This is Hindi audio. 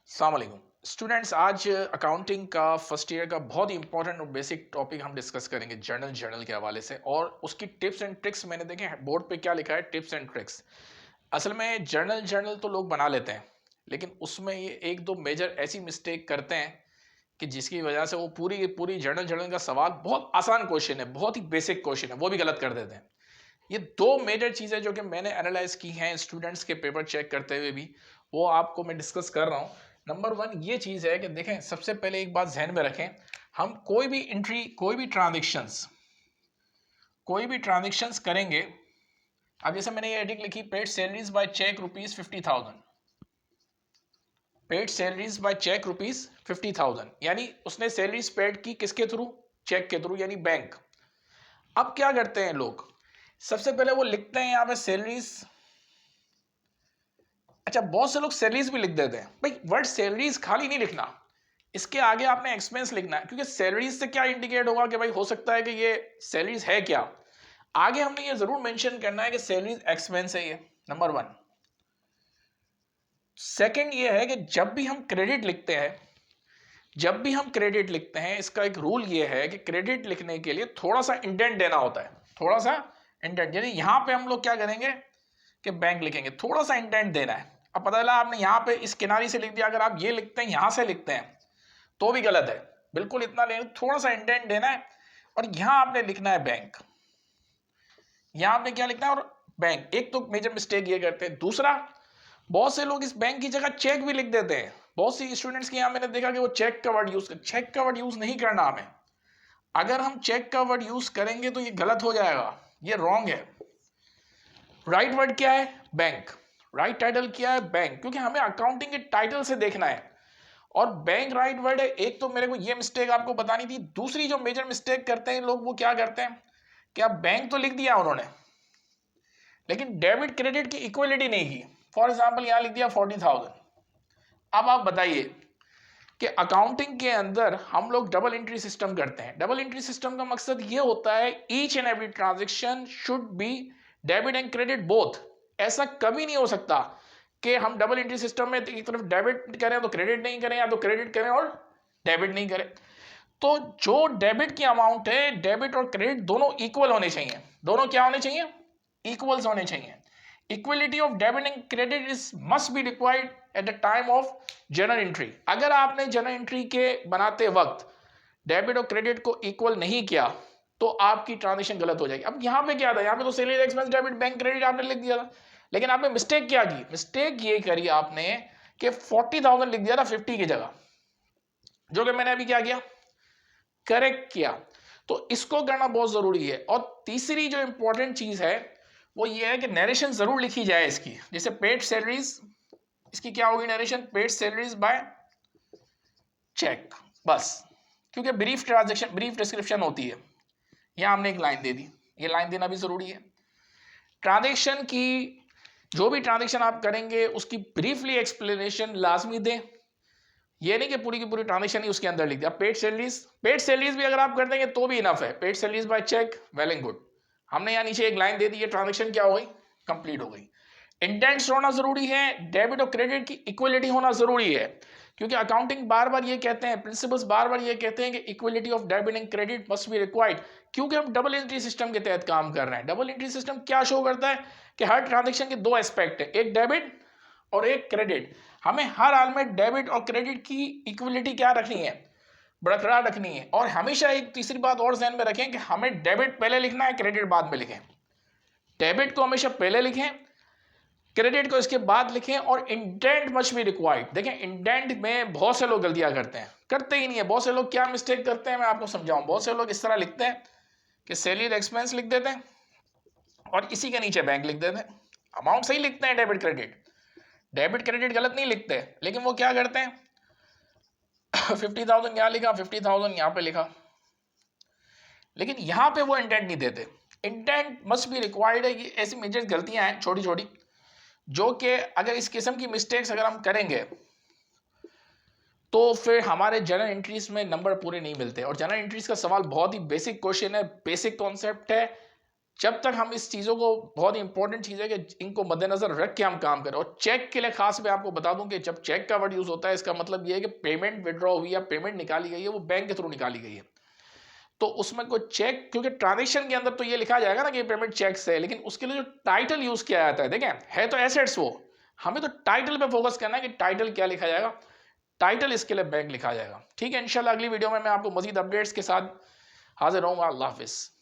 अस्सलाम वालेकुम स्टूडेंट्स। आज अकाउंटिंग का फर्स्ट ईयर का बहुत ही इंपॉर्टेंट और बेसिक टॉपिक हम डिस्कस करेंगे जर्नल के हवाले से, और उसकी टिप्स एंड ट्रिक्स मैंने देखे बोर्ड पे क्या लिखा है, टिप्स एंड ट्रिक्स। असल में जर्नल तो लोग बना लेते हैं, लेकिन उसमें ये एक दो मेजर ऐसी मिस्टेक करते हैं कि जिसकी वजह से वो पूरी पूरी जर्नल का सवाल, बहुत आसान क्वेश्चन है, बहुत ही बेसिक क्वेश्चन है, वो भी गलत कर देते हैं। ये दो मेजर चीज़ें जो कि मैंने एनालाइज की हैं स्टूडेंट्स के पेपर चेक करते हुए भी, वो आपको मैं डिस्कस कर रहा हूँ। नंबर वन ये चीज़ है कि देखें, सबसे पहले एक बात जहन में रखें, हम कोई भी ट्रांजेक्शन्स करेंगे। अब जैसे मैंने ये हेडिंग लिखी, paid salaries by cheque ₹50,000, paid salaries by cheque ₹50,000, यानी उसने सैलरीज पेड की किसके थ्रू? चेक के थ्रू, यानी बैंक। अब क्या करते हैं लोग, सबसे पहले वो लिखते हैं यहाँ पे सैलरीज। अच्छा, बहुत से लोग सैलरीज भी लिख देते हैं। भाई, वर्ड सैलरीज खाली नहीं लिखना, इसके आगे आपने एक्सपेंस लिखना है, क्योंकि सैलरीज से क्या इंडिकेट होगा कि भाई हो सकता है कि ये सैलरीज है क्या। आगे हमने ये जरूर मेंशन करना है कि सैलरीज एक्सपेंस है, ये नंबर वन। सेकंड ये है कि जब भी हम क्रेडिट लिखते हैं, इसका एक रूल ये है कि क्रेडिट लिखने के लिए थोड़ा सा इंडेंट देना होता है, थोड़ा सा इंडेंट। यानी यहां पे हम लोग क्या करेंगे कि बैंक लिखेंगे, थोड़ा सा इंडेंट देना है। अब पता चला आपने यहाँ पे इस किनारी से लिख दिया, अगर आप ये लिखते हैं यहां से लिखते हैं तो भी गलत है। बिल्कुल इतना लेना, थोड़ा सा इंडेंट देना है, और यहां आपने लिखना है बैंक। यहां आपने क्या लिखना है, और बैंक। एक तो मेजर मिस्टेक ये करते हैं। दूसरा, बहुत से लोग इस बैंक की जगह चेक भी लिख देते हैं। बहुत सी स्टूडेंट्स के यहाँ मैंने देखा कि वो चेक का वर्ड यूज नहीं करना हमें। अगर हम चेक का वर्ड यूज करेंगे तो ये गलत हो जाएगा, ये रॉन्ग है। राइट वर्ड क्या है? बैंक। राइट टाइटल क्या है? बैंक, क्योंकि हमें अकाउंटिंग के टाइटल से देखना है, और बैंक राइट वर्ड है। एक तो मेरे को ये मिस्टेक आपको बतानी थी। दूसरी जो मेजर मिस्टेक करते हैं लोग, वो क्या करते हैं कि अब बैंक तो लिख दिया उन्होंने, लेकिन डेबिट क्रेडिट की इक्वलिटी नहीं की। फॉर एग्जाम्पल यहां लिख दिया 40,000। अब आप बताइए कि अकाउंटिंग के अंदर हम लोग डबल एंट्री सिस्टम करते हैं। डबल एंट्री सिस्टम का मकसद ये होता है, each and every transaction should be debit and credit both. ऐसा कभी नहीं हो सकता कि हम डबल एंट्री सिस्टम में एक तरफ डेबिट करें तो क्रेडिट नहीं करें, या तो क्रेडिट करें और डेबिट नहीं करें। तो जो डेबिट की अमाउंट है, डेबिट और क्रेडिट दोनों इक्वल होने चाहिए। दोनों क्या होने चाहिए? इक्वल्स होने चाहिए। Equality of debit and credit is must be required at the time of journal entry. अगर आपने जर्नल एंट्री के बनाते वक्त डेबिट और क्रेडिट को इक्वल नहीं किया तो आपकी ट्रांजेक्शन गलत हो जाएगी। अब यहां पे क्या था, यहां पे तो salary expense debit bank credit आपने लिख दिया था, लेकिन आपने मिस्टेक क्या की? मिस्टेक ये करी आपने कि 40,000 लिख दिया था 50 की जगह, जो कि मैंने अभी क्या किया, करेक्ट किया। तो इसको करना बहुत जरूरी है। और तीसरी जो इंपॉर्टेंट चीज है वो ये है कि नरेशन जरूर लिखी जाए इसकी। जैसे पेड सैलरीज, इसकी क्या होगी narration? Paid salaries by cheque, बस। क्योंकि ब्रीफ ट्रांजेक्शन, ब्रीफ डिस्क्रिप्शन होती है। यहां हमने एक लाइन दे दी, ये लाइन देना भी जरूरी है। ट्रांजेक्शन की, जो भी ट्रांजेक्शन आप करेंगे उसकी ब्रीफली एक्सप्लेनेशन लाजमी दें। ये नहीं कि पूरी की पूरी ट्रांजेक्शन ही उसके अंदर लिख दिया। पेड सैलरीज भी अगर आप कर देंगे तो भी इनफ है। Paid salaries by cheque, well and good. हमने यहाँ नीचे एक लाइन दे दी है, ट्रांजेक्शन क्या हो गई? कंप्लीट हो गई। इंटेंट्स होना जरूरी है, डेबिट और क्रेडिट की इक्वलिटी होना जरूरी है, क्योंकि अकाउंटिंग बार बार ये कहते हैं, प्रिंसिपल्स बार बार ये कहते हैं कि equality of debit and credit must be required. क्योंकि हम डबल एंट्री सिस्टम के तहत काम कर रहे हैं। डबल एंट्री सिस्टम क्या शो करता है कि हर ट्रांजेक्शन के दो एस्पेक्ट है, एक डेबिट और एक क्रेडिट। हमें हर हाल में डेबिट और क्रेडिट की इक्वलिटी क्या रखनी है? बरकरार रखनी है। और हमेशा एक तीसरी बात और ध्यान में रखें कि हमें डेबिट पहले लिखना है, क्रेडिट बाद में लिखें। डेबिट को हमेशा पहले लिखें, क्रेडिट को इसके बाद लिखें। और इंडेंट मस्ट बी रिक्वायर्ड। देखें, इंडेंट में बहुत से लोग गलतियां करते ही नहीं है। बहुत से लोग क्या मिस्टेक करते हैं, मैं आपको समझाऊं। बहुत से लोग इस तरह लिखते हैं कि सैलरी एक्सपेंस लिख देते हैं और इसी के नीचे बैंक लिख देते हैं। अमाउंट सही लिखते हैं, डेबिट क्रेडिट, डेबिट क्रेडिट गलत नहीं लिखते, लेकिन वो क्या करते हैं 50,000 यहां लिखा, 50,000 यहां पे लिखा, लेकिन यहां पे वो इंटेंट नहीं देते। इंटेंट मस्ट बी रिक्वायर्ड है। ये ऐसी मेजर गलतियां हैं छोटी छोटी, जो कि अगर इस किस्म की मिस्टेक्स अगर हम करेंगे तो फिर हमारे जर्नल एंट्रीज में नंबर पूरे नहीं मिलते। और जर्नल एंट्रीज का सवाल बहुत ही बेसिक क्वेश्चन है, बेसिक कॉन्सेप्ट है, जब तक हम इस चीज़ों को, बहुत ही इंपॉर्टेंट चीज़ है कि इनको मद्देनजर रख के हम काम करें। और चेक के लिए खास मैं आपको बता दूं कि जब चेक का वर्ड यूज होता है, इसका मतलब ये है कि पेमेंट विड्रॉ हुई या पेमेंट निकाली गई है, वो बैंक के थ्रू निकाली गई है। तो उसमें कोई चेक, क्योंकि ट्रांजेक्शन के अंदर तो ये लिखा जाएगा ना कि पेमेंट चेक से है, लेकिन उसके लिए जो टाइटल यूज किया जाता है, देखें है तो एसेट्स, वो हमें तो टाइटल पे फोकस करना है कि टाइटल क्या लिखा जाएगा। टाइटल इसके लिए बैंक लिखा जाएगा। ठीक है, इंशाल्लाह अगली वीडियो में मैं आपको मजीद अपडेट्स के साथ हाजिर रहूंगा। अल्लाह हाफिज।